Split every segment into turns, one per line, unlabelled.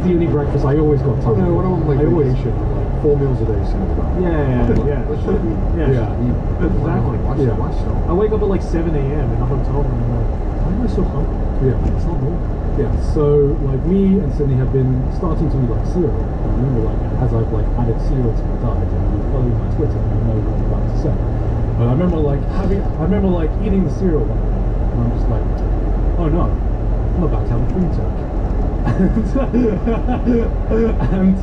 the only breakfast I always got.
Oh no, when I'm on like vacation, like 4 meals a day sounds about.
Yeah. Exactly.
Yeah.
I wake up at like 7 a.m. in a hotel room and I'm like, why am I so hungry?
Yeah.
It's not normal. Yeah, so like me and Sydney have been starting to eat like cereal. I remember like as I've like added cereal to my diet, and you follow my Twitter, you know what I'm about to say. But I remember like eating the cereal one day, and I'm just like, oh no, I'm about to have a food tech. and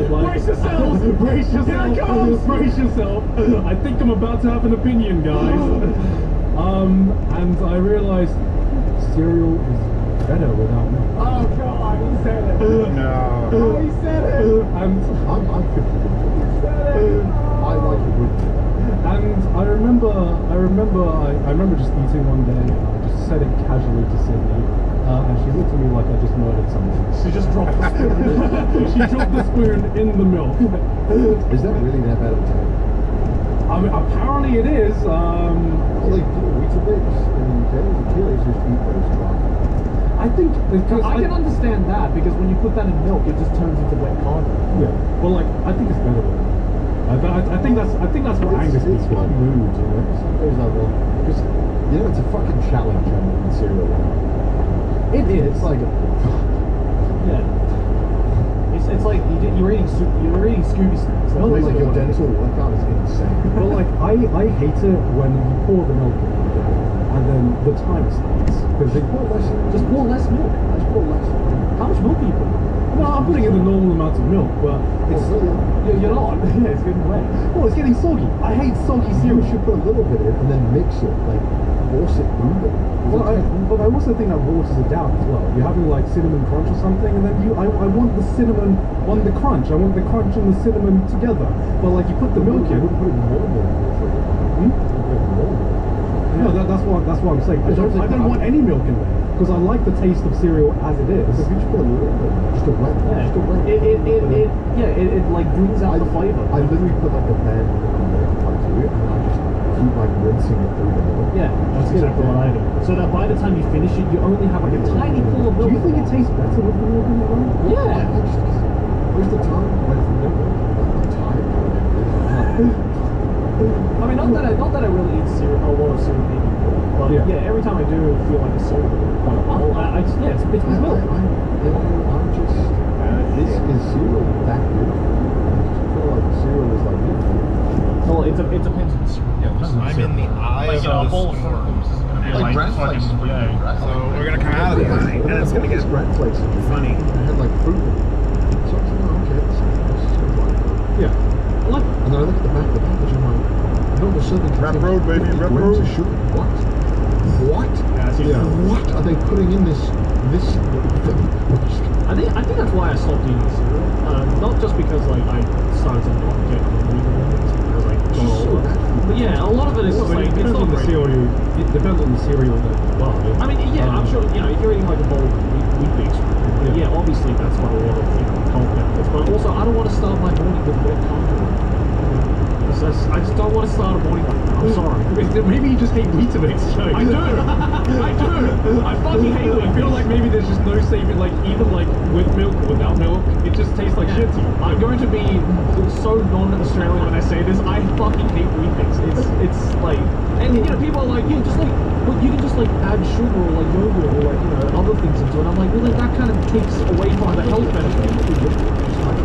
like, brace yourselves! Brace yourself! Brace yourself! I think I'm about to have an opinion, guys. And I realized cereal is better without milk.
Oh god, he said it.
No.
Oh, he said it.
And
I'm 50.
He said it.
I like it with milk.
And I remember just eating one day, and I just said it casually to Sydney, and she looked at me like I just murdered someone.
She just dropped the spoon.
She dropped the spoon in the milk.
Is that really that bad of a time?
I mean, apparently it is.
Well, like, Weet-Bix in the UK, the kids just eat those dry.
I think because
I can understand that because when you put that in milk, it just turns into wet cargo.
Yeah, well, like I think it's better. I think that's what Angus
It's
eats.
my mood, you know. Some days I want, because you know it's a fucking challenge having cereal.
It is.
It's like,
Yeah. It's like you're eating Scooby snacks.
well, like your dental workout is insane.
Well, like I hate it when you pour the milk in, and then the timer starts because
Just pour less.
Just pour less milk.
Just pour less.
How much milk do you put?
No, I'm putting in the normal amount of milk, but it's
You're not. Yeah, it's getting wet.
oh, it's getting soggy. I hate soggy
You
cereal.
should put a little bit in and then mix it, like force it through them.
But I also think that waters it down as well. You're having like cinnamon crunch or something, and then I want the cinnamon on the crunch. I want the crunch and the cinnamon together. But like you put the milk in.
Put it more milk.
No, that's what I'm saying. I don't want any milk in there because I like the taste of cereal as it is.
So if you just put a little bit, just a wet, just a wet.
It like brings out the flavor.
I literally put like a band on milk if I do it, and I just keep like rinsing it through the milk.
Yeah, that's exactly what I do. So that by the time you finish it, you only have like a tiny pool of milk.
Do you think it tastes better with the milk in it?
Yeah.
Where's the time? Where's the milk? I'm tired.
I mean, not that I really eat cereal, a lot of cereal anymore, but yeah, every time I do feel like a cereal, I just, yeah, it's with milk.
I'm just, this is cereal that good. I just feel like cereal is like good.
Well, it depends on the cereal.
I'm in the eye of the storm.
Like bread flakes.
So we're gonna come out of the eye, and it's gonna get
bread flakes.
funny.
I had like fruit in it. So I was like, oh, okay, this is good.
Yeah.
Like,
And then I look at the back of the package and I'm like, normal serving
Rap
contains
road, baby,
50
rap
grams
road.
of sugar. What?
Yeah.
What are they putting in this?
I think that's why I stopped eating cereal. Not just because like I started to not get hungry as I got older. But yeah, a lot of it is just like it's not great.
It depends on the cereal that you buy.
I mean, yeah, I'm sure, you know, if you're eating like a bowl of Weet-Bix, yeah, obviously that's got a lot of, you know, health benefits. But also, I don't want to start my morning with wet content. I just don't want to start a morning like that. I'm sorry.
Maybe you just hate Weet-Bix.
I do. I fucking hate it.
I feel like maybe there's just no saving, like even like with milk or without milk, it just tastes like shit to you.
I'm going to be so non-Australian when I say this. I fucking hate Weet-Bix. It's like, and you know, people are like, yeah, just like, well, you can just like add sugar or like yogurt or like, you know, other things into it. I'm like, well, then that kind of takes away from the health benefits.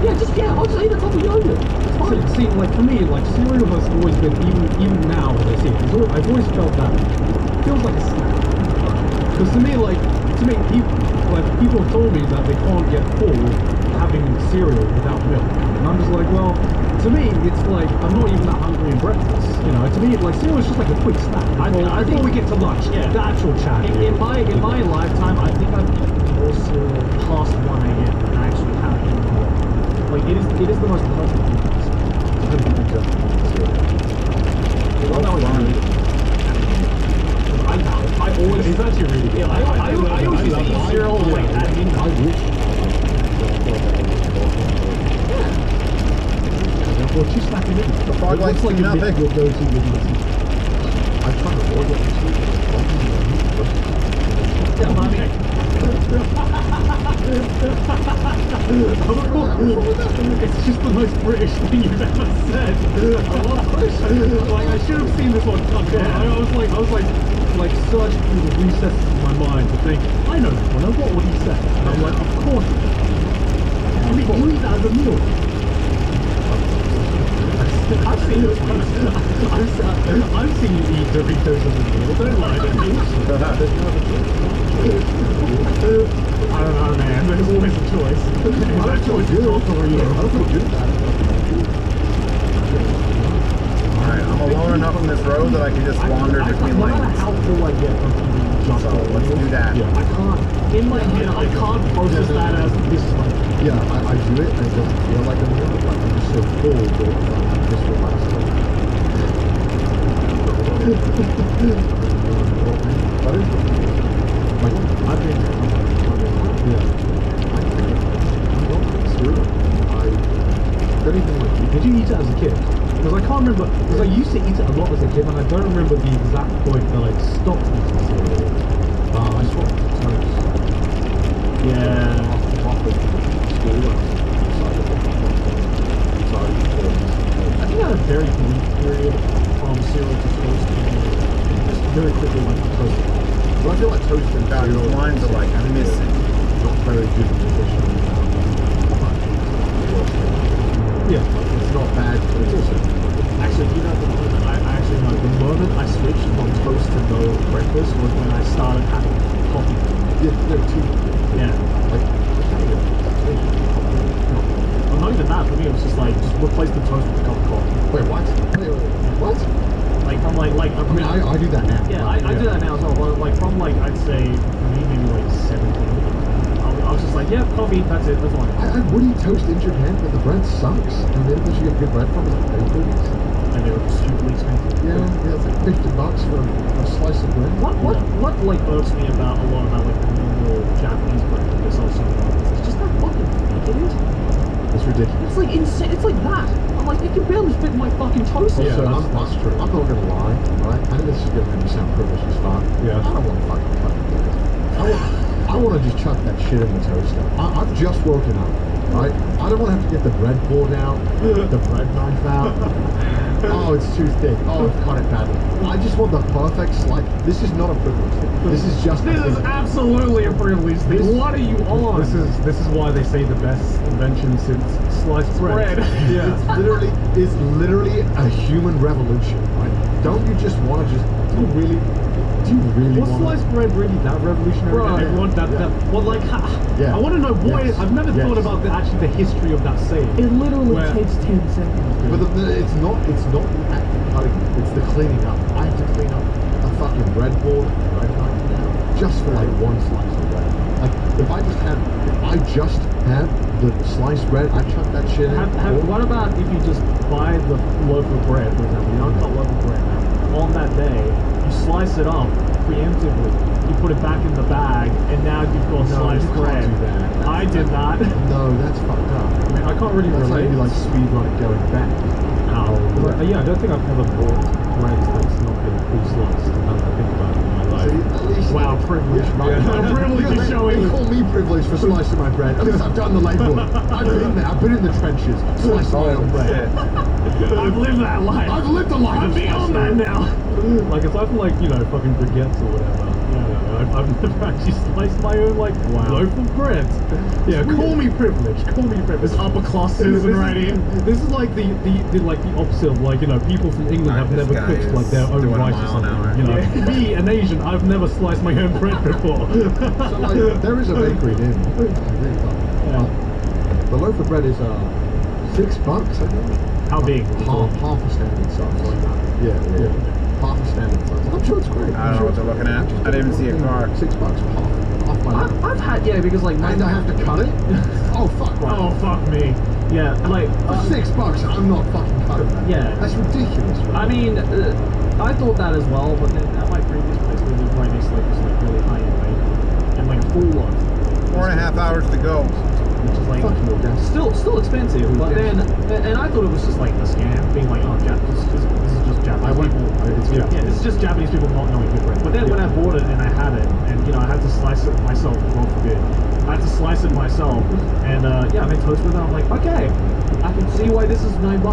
I'll just eat a cup of yogurt. It's fine.
See, like for me, like cereal has always been, even now as I see it, I've always felt that it feels like a snack. Because to me, people have told me that they can't get full having cereal without milk, and I'm just like, well, to me, it's like I'm not even that hungry in breakfast. You know, to me, like cereal is just like a quick snack. I think we get to lunch.
Yeah.
The actual chat.
In my lifetime, I think I've eaten more cereal past 1 a.m. than I actually have in the morning. Like it is the most perfect thing. I always.
It's actually really good.
Yeah, I always used to eat cereal like at midnight.
Well, just like it is.
The fog lights
like
nothing.
Go to
I try to avoid it.
Yeah,
It's just the most British thing you've ever said. Like I should have seen this one come. Yeah. I was like searching through the recesses of my mind to think, I know this one. What would he say? And I'm like, of course. And you eat that as a meal. I've seen this one. I've seen you eat Doritos as a meal. Don't lie to me. I don't know, man. There's always a choice. And that choice is not Doritos.
Alright, I'm alone enough on this road that I can just wander between
No matter
lanes.
how full I get from eating
So let's do that.
Yeah.
I can't, in my head, I can't process that as this is my
Yeah, I do it and it doesn't feel like a meal. Like I'm just so full that I'm just relaxed. But it's like I've been don't even like
Did you eat it as a kid? Because I can't remember, because I used to eat it a lot as a kid and I don't remember the exact point that I stopped eating cereal. I swapped toast.
Yeah.
After school,
I think I had a very brief period from cereal to toast and just very quickly went to toast.
But I feel like toast and
God,
cereal
those lines are like missing.
not very good nutrition.
Yeah.
It's not bad, but it's also
Actually, you know, the moment I switched from toast to no breakfast was when I started having coffee.
they're too
Yeah.
like
Well, not even that. For me, it was just like, just replace the toast with a cup of coffee.
wait, what? Wait, what?
Like, from like
I mean, I do that now.
Yeah, I do that now as well. But like, from like, I'd say, for me, maybe like 17. I was just like, yeah, coffee, that's it, that's all.
I would eat toast in Japan, but the bread sucks. And then you get good bread from it, like bakeries.
And they were stupidly expensive.
Yeah, it's like $50 for a slice of bread.
What like irks me about a lot about like the normal Japanese bread that they sell somewhere else? It's just that fucking thick it is.
It's ridiculous.
It's like insane. It's like that. I'm like, it can barely fit in my fucking toaster.
Also,
Yeah,
that's true. I'm not gonna lie, right? I think this is gonna make me sound privileged as fuck.
Yeah.
I don't want to fucking cut the bread. I want to just chuck that shit in the toaster. I've just woken up, right? I don't want to have to get the bread board out, the bread knife out. Oh, it's too thick. Oh, I've cut it badly. I just want the perfect slice. This is not a privilege. This is just.
This is absolutely a privilege thing. What are you on?
This is why they say the best invention since sliced bread. Yeah.
It's literally a human revolution, right? Don't you just want to do you really
Was
want
sliced bread really that revolutionary?
Right.
That everyone, well, like,
Yeah.
I want to know why.
Yes.
I've never
Yes.
thought about actually the history of that saying.
It literally
Where-
takes 10 seconds.
But it's not the act of cutting, it's the cleaning up. I have to clean up a fucking bread board, bread knife now, just for like one slice of bread. Like, if I just have the sliced bread, I chuck that shit in.
What about if you just buy the loaf of bread, for example, the uncut loaf of bread, on that day, you slice it up preemptively, you put it back in the bag, and now you've got sliced
you
bread.
can't do that.
I did that.
No, that's fucked up.
I mean, I can't really
That's like
relate.
you like speed run it going back.
Ow.
Yeah, I don't think I've ever bought bread that's not been full sliced. Now that I think about it in my life.
At least
Wow, privilege.
Yeah.
Privilege is showing.
They call me privileged for slicing my bread. At least I've done the labor. I've been there. I've been in the trenches, slicing my own bread.
I've lived that life.
I've lived a life.
I'm beyond that now.
Like, aside from, like, you know, fucking baguettes or whatever, I've never actually sliced my own, like, loaf of bread. Yeah, call me privileged. Call me privileged.
This upper class citizen right here.
This is like the opposite of, like, you know, people from England have
This
never
guy
cooked
is
like their own
doing a
rice or
mile an hour.
something. You know,
Yeah.
me, an Asian, I've never sliced my own bread before.
So like, there is a bakery near me. The loaf of bread is $6, I think.
How big?
Half a standard size. Yeah. Half a standard size. I'm sure it's great.
I don't know what they're looking at. I didn't even see a car.
$6 for half my loaf.
I've had, yeah, because like
And I have to cut it? Oh fuck right.
Oh fuck me. Yeah, like
For $6, I'm not fucking cutting that.
Yeah.
That's ridiculous. Right?
I mean, I thought that as well, but then at my previous place we lived right next to like this like really high-end bakery, and like a full loaf,
4.5 hours to go.
which is like
Fucking organic.
Still expensive, but then, and I thought it was just like a scam, being like, oh, this is just Japanese people. This is just Japanese people not knowing good bread. But then when I bought it and I had it, and you know, I had to slice it myself, God forbid, I had to slice it myself, and yeah, I made toast with it. I'm like, okay, I can see why this is $9.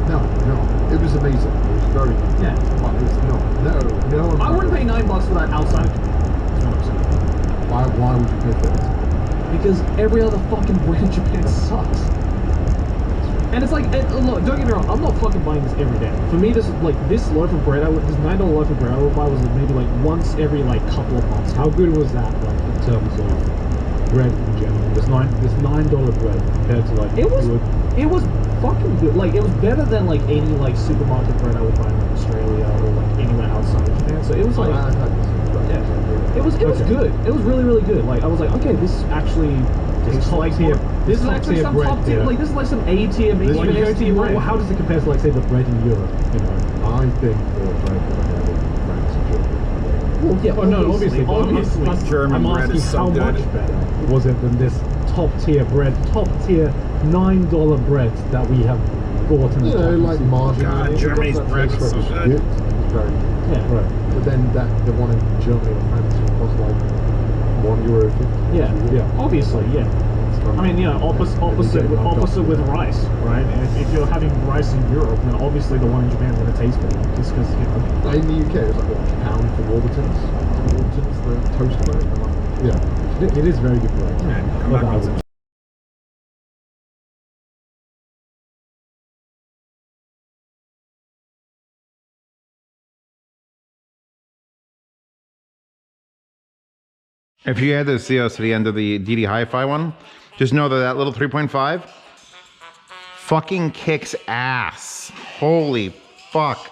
No, it was amazing. It was very good.
Yeah.
But it's no.
I wouldn't pay $9 for that outside of Japan.
Why would you pay for it?
Because every other fucking bread in Japan sucks. And it's like, look, don't get me wrong, I'm not fucking buying this every day. For me, this loaf of bread, this $9 loaf of bread I would buy was maybe like once every like couple of months.
How good was that, like, in terms of bread in general? This $9 bread compared to like...
It was fucking good. Like, it was better than like any like supermarket bread I would buy in like Australia or like anywhere outside of Japan. So it was like... It was good. It was really, really good. Like, I was like, okay, this actually is top tier. This is actually some top tier. Like, this is like some A tier, maybe even S tier bread.
How does it compare to, like, say, the bread in Europe? You know,
I think the bread that I had in France and Germany.
Well, yeah,
obviously.
German
I'm
bread
asking
is so
how
good.
much better was it than this top tier $9 bread that we have bought in the Japanese
like margin.
God, Germany's bread is so good.
It was very good.
Yeah,
right.
But then the one in Germany or France was like €1.50.
Yeah. Obviously, yeah. I mean, you know, opposite with rice, right? And if you're having rice in Europe, then obviously the one in Japan is going to taste better, just because, you know.
In the UK, it was like a pound for Warburton's. The toast bread.
Yeah, it is very good bread.
Yeah.
If you add the COs to the end of the ddHiFi one, just know that that little 3.5 fucking kicks ass. Holy fuck.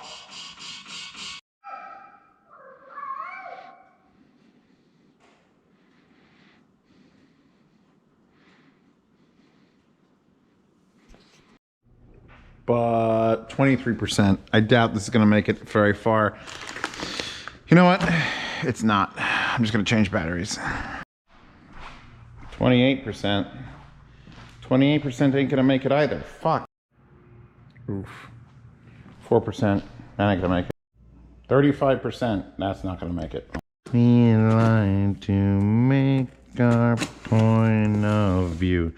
But 23%. I doubt this is gonna make it very far. You know what? It's not. I'm just gonna change batteries. 28%. 28% ain't gonna make it either. Fuck. Oof. 4%. That ain't gonna make it. 35%. That's not gonna make it. We like to make our point of view.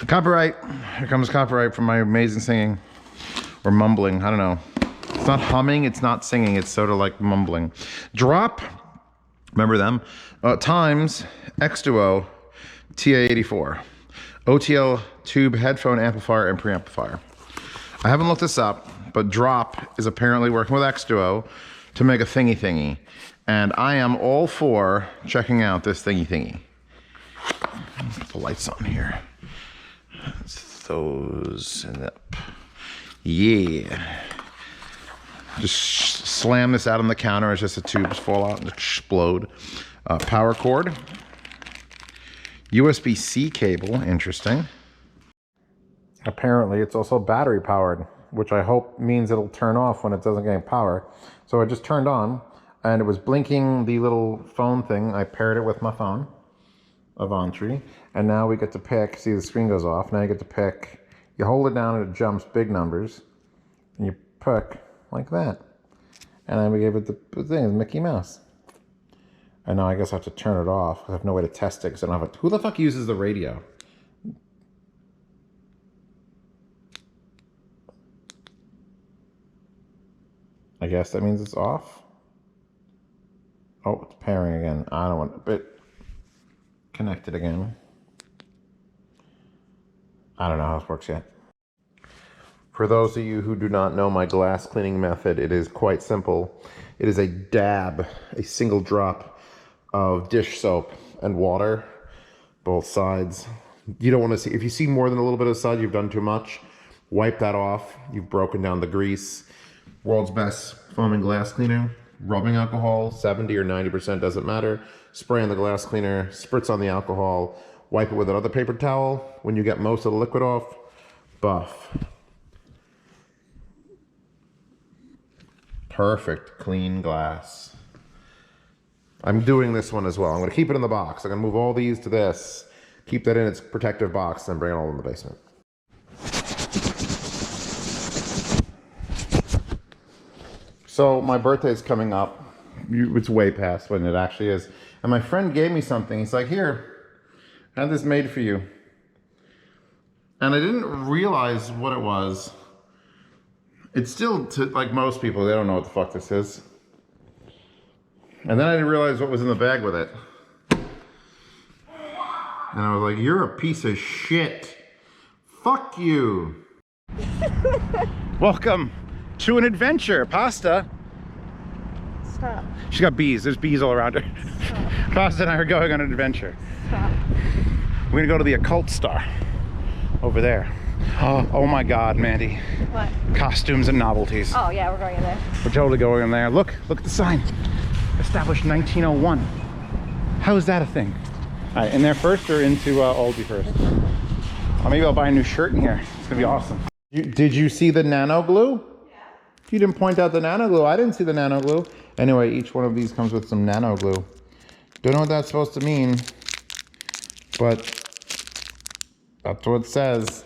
Copyright. Here comes copyright from my amazing singing. Or mumbling. I don't know. It's not humming, it's not singing, it's sort of like mumbling. Drop, remember them, times X2O TA84. OTL tube headphone amplifier and preamplifier. I haven't looked this up, but Drop is apparently working with X2O to make a thingy. And I am all for checking out this thingy. Put the lights on here. Those and up. Yeah. Just slam this out on the counter as just the tubes fall out and explode. Power cord. USB-C cable, interesting. Apparently it's also battery powered, which I hope means it'll turn off when it doesn't get power. So I just turned on and it was blinking the little phone thing. I paired it with my phone, Avantri, and now we get to pick, see the screen goes off, now you get to pick, you hold it down and it jumps big numbers, and you pick like that. And then we gave it the thing, Mickey Mouse. And now I guess I have to turn it off. I have no way to test it because I don't have who the fuck uses the radio? I guess that means it's off. Oh, it's pairing again. I don't want it. Connected again. I don't know how this works yet. For those of you who do not know my glass cleaning method, it is quite simple. It is a dab, a single drop of dish soap and water, both sides. You don't want to see, if you see more than a little bit of side, you've done too much. Wipe that off. You've broken down the grease. World's best foaming glass cleaner. Rubbing alcohol, 70 or 90%, doesn't matter. Spray on the glass cleaner, spritz on the alcohol, wipe it with another paper towel. When you get most of the liquid off, buff. Perfect, clean glass. I'm doing this one as well. I'm gonna keep it in the box. I'm gonna move all these to this. keep that in its protective box, and bring it all in the basement. So my birthday's coming up. It's way past when it actually is. And my friend gave me something. He's like, here, I had this made for you. And I didn't realize what it was. It's still, like most people, they don't know what the fuck this is. And then I didn't realize what was in the bag with it. And I was like, you're a piece of shit. Fuck you. Welcome to an adventure. Pasta.
Stop.
She's got bees. There's bees all around her.
Stop.
Pasta and I are going on an adventure.
Stop.
We're gonna go to the occult star over there. Oh my God, Mandy.
What?
Costumes and novelties.
Oh yeah, we're going in there.
We're totally going in there. Look at the sign. Established 1901. How is that a thing? All right, in there first or into Aldi first? Maybe I'll buy a new shirt in here. It's gonna be awesome. Did you see the nano glue? Yeah. You didn't point out the nano glue. I didn't see the nano glue. Anyway, each one of these comes with some nano glue. Don't know what that's supposed to mean, but that's what it says.